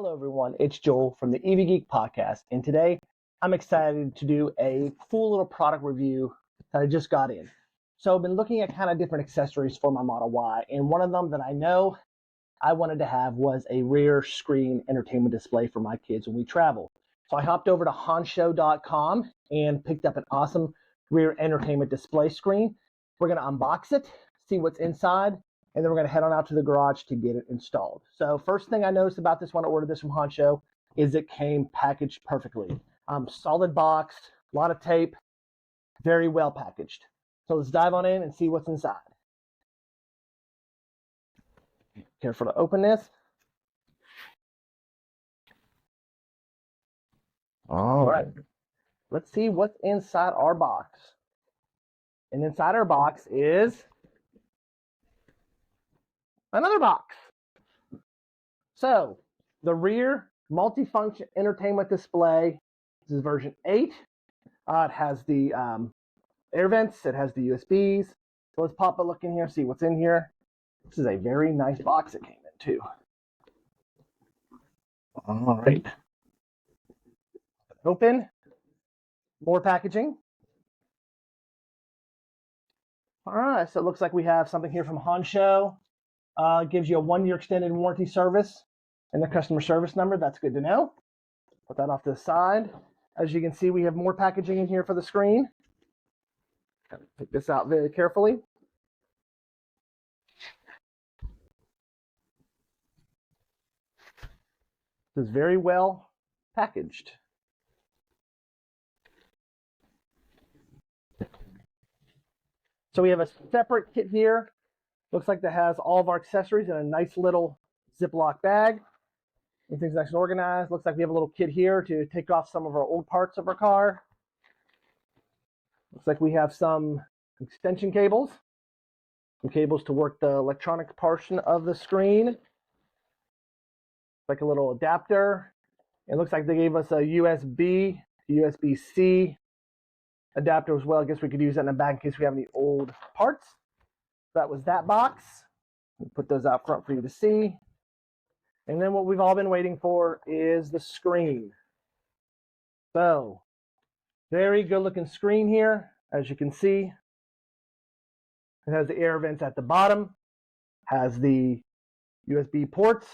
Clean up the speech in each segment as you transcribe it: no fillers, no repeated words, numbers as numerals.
Hello everyone, it's Joel from the Geek podcast, and today I'm excited to do a cool little product review that I just got in. So I've been looking at kind of different accessories for my Model Y, and one of them that I know I wanted to have was a rear screen entertainment display for my kids when we travel. So I hopped over to Hansshow.com and picked up an awesome rear entertainment display screen. We're going to unbox it, see what's inside, and then we're going to head on out to the garage to get it installed. So first thing I noticed about this when I ordered this from Hansshow is it came packaged perfectly. Solid box, a lot of tape, very well packaged. So let's dive on in and see what's inside. Careful to open this. All right, let's see what's inside our box. And inside our box is another box. So the rear multifunction entertainment display, this is version 8. It has the air vents, it has the USBs. So let's pop a look in here, see what's in here. This is a very nice box it came in too. All right. Open. More packaging. All right, so it looks like we have something here from Hansshow. Gives you a 1-year extended warranty service and the customer service number. That's good to know. Put that off to the side. As you can see, we have more packaging in here for the screen. Take this out very carefully. This is very well packaged. So we have a separate kit here. Looks like that has all of our accessories in a nice little Ziploc bag. Everything's nice and organized. Looks like we have a little kit here to take off some of our old parts of our car. Looks like we have some extension cables. Some cables to work the electronic portion of the screen. Like a little adapter. It looks like they gave us a USB, USB-C adapter as well. I guess we could use that in the back in case we have any old parts. That was that box. We'll put those out front for you to see. And then what we've all been waiting for is the screen. So, very good looking screen here, as you can see. It has the air vents at the bottom, has the USB ports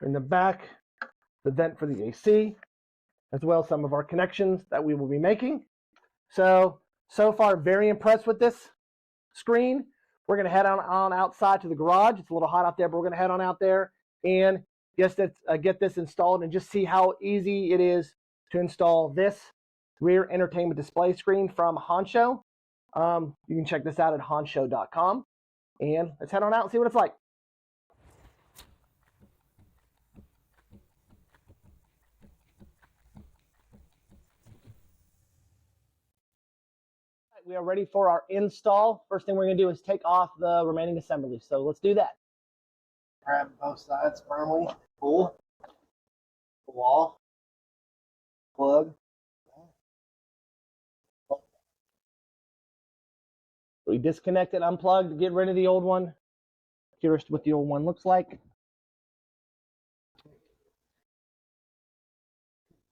in the back, the vent for the AC, as well as some of our connections that we will be making. So far, very impressed with this screen. We're going to head on outside to the garage. It's a little hot out there, but we're going to head on out there and get this installed and just see how easy it is to install this rear entertainment display screen from Hansshow. You can check this out at Hansshow.com. And let's head on out and see what it's like. We are ready for our install. First thing we're going to do is take off the remaining assembly. So let's do that. Grab both sides firmly. Pull off. Plug. We disconnect it, unplug to get rid of the old one. Curious what the old one looks like.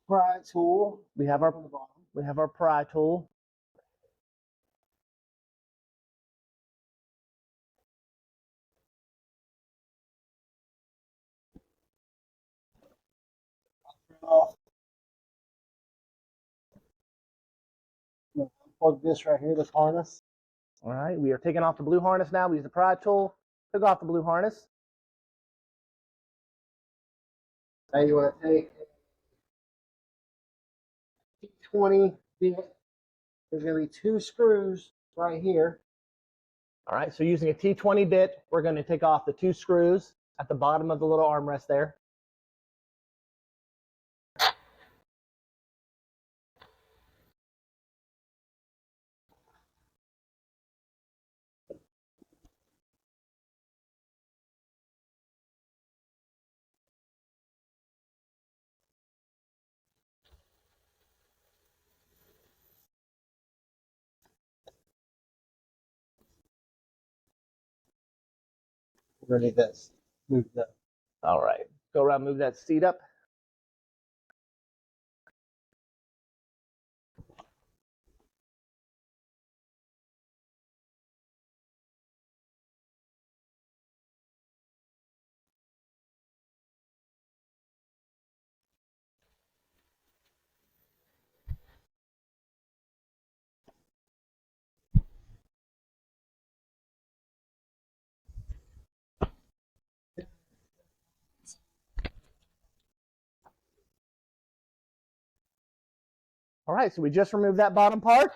Pry tool. We have our pry tool. Off. Plug this right here, this harness. All right, we are taking off the blue harness now. We use the pry tool, took off the blue harness. Now you want to take a T20 bit. There's going to be 2 screws right here. All right, so using a T20 bit, we're going to take off the 2 screws at the bottom of the little armrest there. We're going to need this. Move that. All right. Go around, move that seat up. All right, so we just removed that bottom part.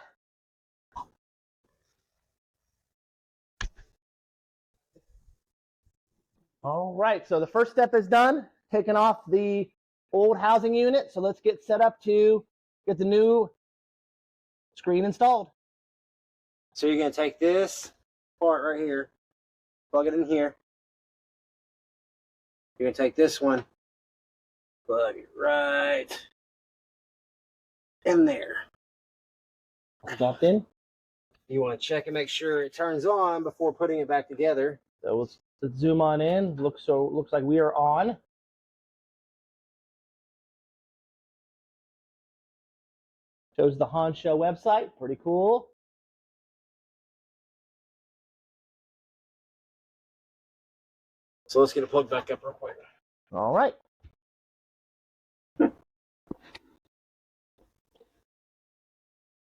All right, so the first step is done, taking off the old housing unit. So let's get set up to get the new screen installed. So you're going to take this part right here, plug it in here. You're going to take this one, plug it right in there. Dropped in. You want to check and make sure it turns on before putting it back together. So let's zoom on in. Looks like we are on. Shows the Hansshow website. Pretty cool. So let's get it plugged back up real quick. All right.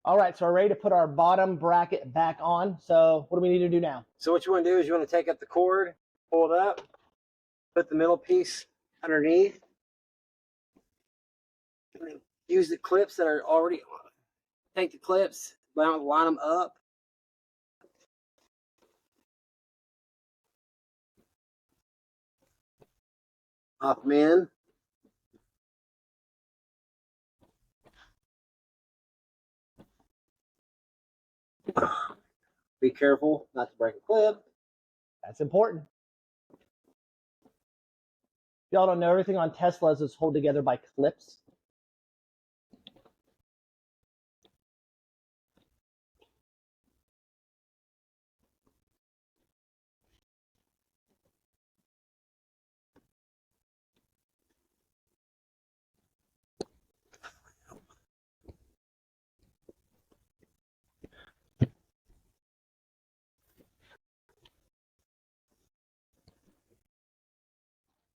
All right, so we're ready to put our bottom bracket back on. So what do we need to do now? So what you want to do is you want to take up the cord, pull it up, put the middle piece underneath, and then use the clips that are already on. Take the clips, line them up. Pop them in. Be careful not to break a clip. That's important. Y'all don't know, everything on Teslas is held together by clips.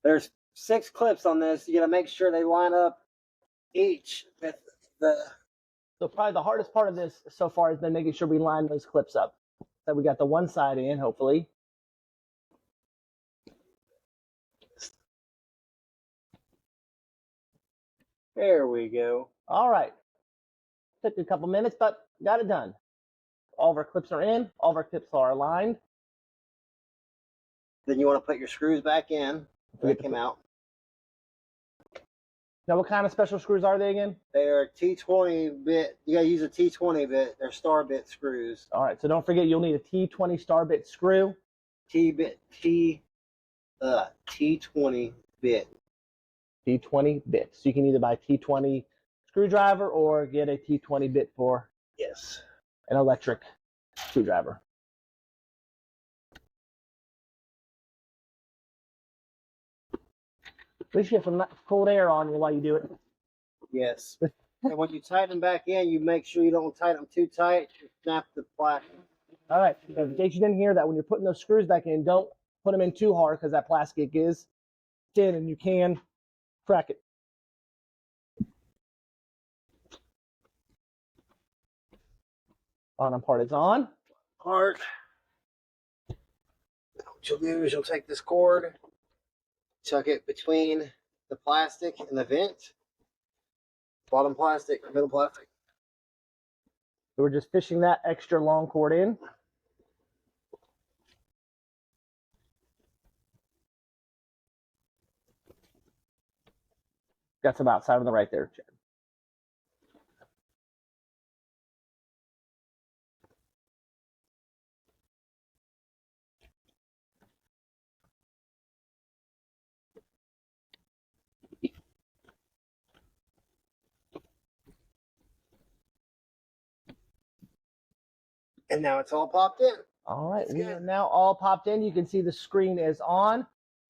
There's 6 clips on this. You got to make sure they line up each with the. So probably the hardest part of this so far has been making sure we line those clips up. So we got the one side in, hopefully. There we go. All right. Took a couple minutes, but got it done. All of our clips are in. All of our clips are aligned. Then you want to put your screws back in. They came out. Now, what kind of special screws are they again? They are T20 bit. You got to use a T20 bit. They're star bit screws. All right, so don't forget you'll need a T20 star bit screw. T20 bit. T20 bits. So you can either buy T20 screwdriver or get a T20 bit for an electric screwdriver. At least you have some cold air on you while you do it. Yes. And when you tighten them back in, you make sure you don't tighten them too tight. You snap the plastic. All right. So in case you didn't hear that, when you're putting those screws back in, don't put them in too hard because that plastic is thin and you can crack it. Bottom part is on. What you'll do is you'll take this cord, tuck it between the plastic and the vent. Bottom plastic, middle plastic. So we're just fishing that extra long cord in. Got some outside on the right there, Chad. And now it's all popped in. All right, we are now all popped in. You can see the screen is on.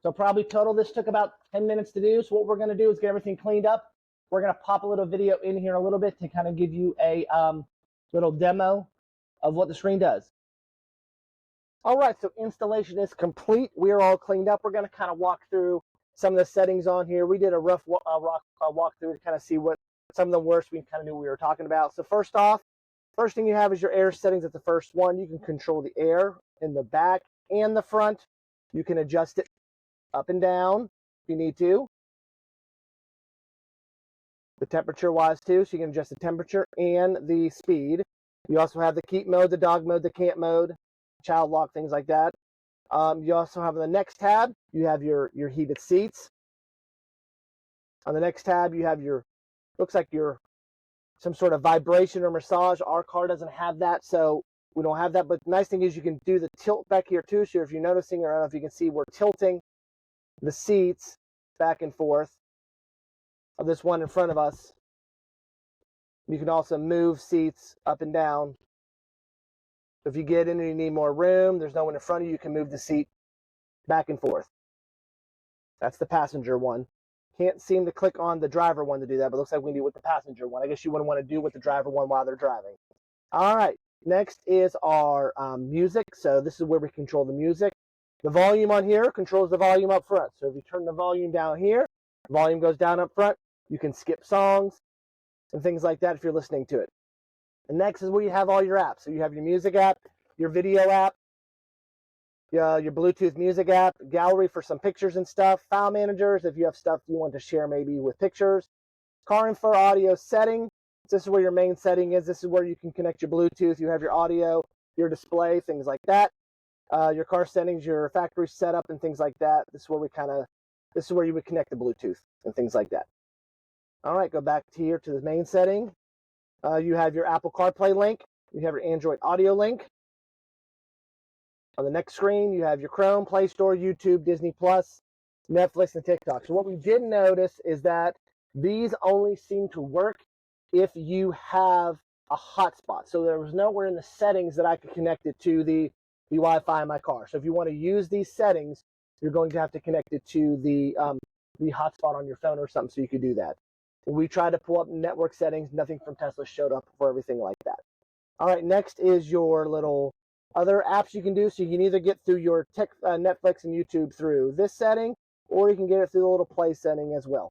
So probably total, this took about 10 minutes to do. So what we're going to do is get everything cleaned up. We're going to pop a little video in here in a little bit to kind of give you a little demo of what the screen does. All right, so installation is complete. We are all cleaned up. We're going to kind of walk through some of the settings on here. We did a rough walkthrough to kind of see what some of them were, so we kind of knew what we were talking about. So first off, first thing you have is your air settings at the first one. You can control the air in the back and the front. You can adjust it up and down if you need to. The temperature wise too, so you can adjust the temperature and the speed. You also have the keep mode, the dog mode, the camp mode, child lock, things like that. You also have on the next tab, you have your heated seats. On the next tab, you have your, looks like your, some sort of vibration or massage. Our car doesn't have that, so we don't have that. But the nice thing is you can do the tilt back here too. So if you're noticing, or I don't know if you can see, we're tilting the seats back and forth of this one in front of us. You can also move seats up and down. If you get in and you need more room, there's no one in front of you, you can move the seat back and forth. That's the passenger one. Can't seem to click on the driver one to do that, but it looks like we can do it with the passenger one. I guess you wouldn't want to do with the driver one while they're driving. All right, next is our music. So this is where we control the music. The volume on here controls the volume up front. So if you turn the volume down here, the volume goes down up front. You can skip songs and things like that if you're listening to it. And next is where you have all your apps. So you have your music app, your video app, your Bluetooth music app, gallery for some pictures and stuff, file managers if you have stuff you want to share maybe with pictures, car info audio setting. This is where your main setting is. This is where you can connect your Bluetooth. You have your audio, your display, things like that. Your car settings, your factory setup and things like that. This is where this is where you would connect the Bluetooth and things like that. All right, go back here to the main setting. You have your Apple CarPlay link. You have your Android Auto link. On the next screen, you have your Chrome, Play Store, YouTube, Disney Plus, Netflix, and TikTok. So what we did notice is that these only seem to work if you have a hotspot. So there was nowhere in the settings that I could connect it to the Wi-Fi in my car. So if you want to use these settings, you're going to have to connect it to the hotspot on your phone or something so you could do that. We tried to pull up network settings. Nothing from Tesla showed up for everything like that. All right, next is your little other apps you can do. So you can either get through your Netflix and YouTube through this setting, or you can get it through the little play setting as well.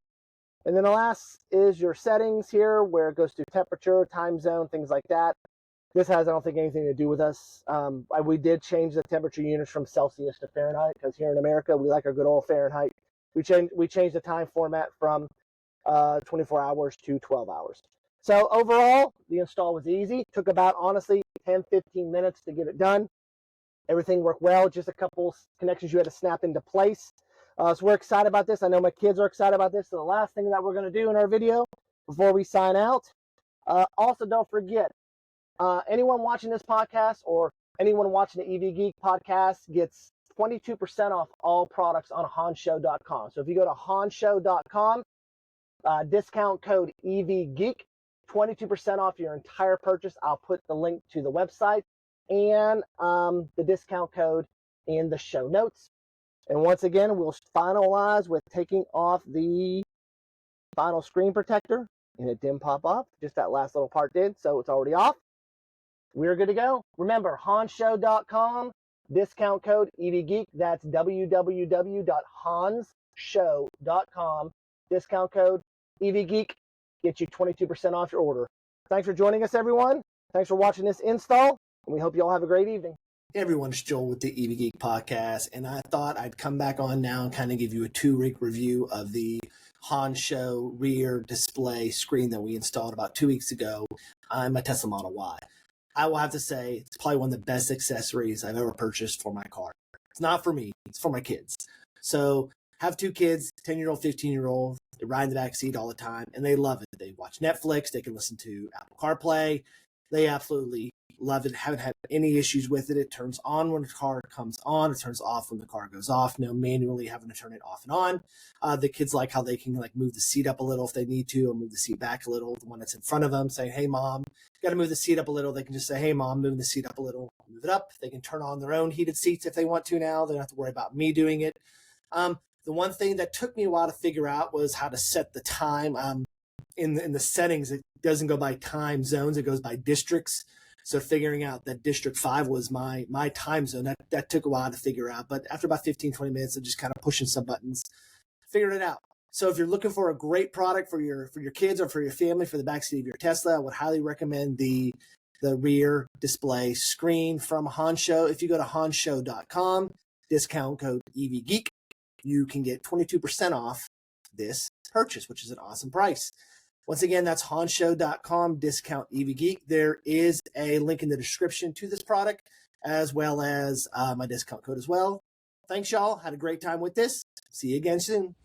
And then the last is your settings here, where it goes to temperature, time zone, things like that. This has, I don't think, anything to do with us. We did change the temperature units from Celsius to Fahrenheit, because here in America, we like our good old Fahrenheit. We changed the time format from 24 hours to 12 hours. So overall, the install was easy. Took about, honestly, 10-15 minutes to get it done. Everything worked well. Just a couple connections you had to snap into place. So we're excited about this. I know my kids are excited about this. So the last thing that we're going to do in our video before we sign out, also don't forget, anyone watching this podcast or anyone watching the EV Geek podcast gets 22% off all products on Hansshow.com. So if you go to Hansshow.com, discount code EVGeek, 22% off your entire purchase. I'll put the link to the website and the discount code in the show notes. And once again, we'll finalize with taking off the final screen protector, and it didn't pop off. Just that last little part did, so it's already off. We're good to go. Remember, Hansshow.com, discount code EVGeek. That's www.hansshow.com, discount code EVGeek. Get you 22% off your order. Thanks for joining us, everyone. Thanks for watching this install, and we hope you all have a great evening. Hey everyone, it's Joel with the EV Geek podcast, and I thought I'd come back on now and kind of give you a 2-week review of the Hansshow rear display screen that we installed about 2 weeks ago on my Tesla Model Y. I will have to say it's probably one of the best accessories I've ever purchased for my car. It's not for me, it's for my kids. So have 2 kids, 10-year-old, 15-year-old, they ride in the back seat all the time, and they love it. They watch Netflix, they can listen to Apple CarPlay. They absolutely love it, haven't had any issues with it. It turns on when the car comes on, it turns off when the car goes off. No manually having to turn it off and on. The kids like how they can move the seat up a little if they need to, or move the seat back a little. The one that's in front of them saying, hey mom, got to move the seat up a little. They can just say, hey mom, move the seat up a little, move it up. They can turn on their own heated seats if they want to now. They don't have to worry about me doing it. The one thing that took me a while to figure out was how to set the time. In the settings, it doesn't go by time zones; it goes by districts. So figuring out that District 5 was my time zone, that took a while to figure out. But after about 15, 20 minutes of just kind of pushing some buttons, figured it out. So if you're looking for a great product for your kids or for your family for the backseat of your Tesla, I would highly recommend the rear display screen from Hansshow. If you go to hansshow.com, discount code EVGeek, you can get 22% off this purchase, which is an awesome price. Once again, that's hansshow.com, discount EVGeek. There is a link in the description to this product, as well as my discount code as well. Thanks, y'all. Had a great time with this. See you again soon.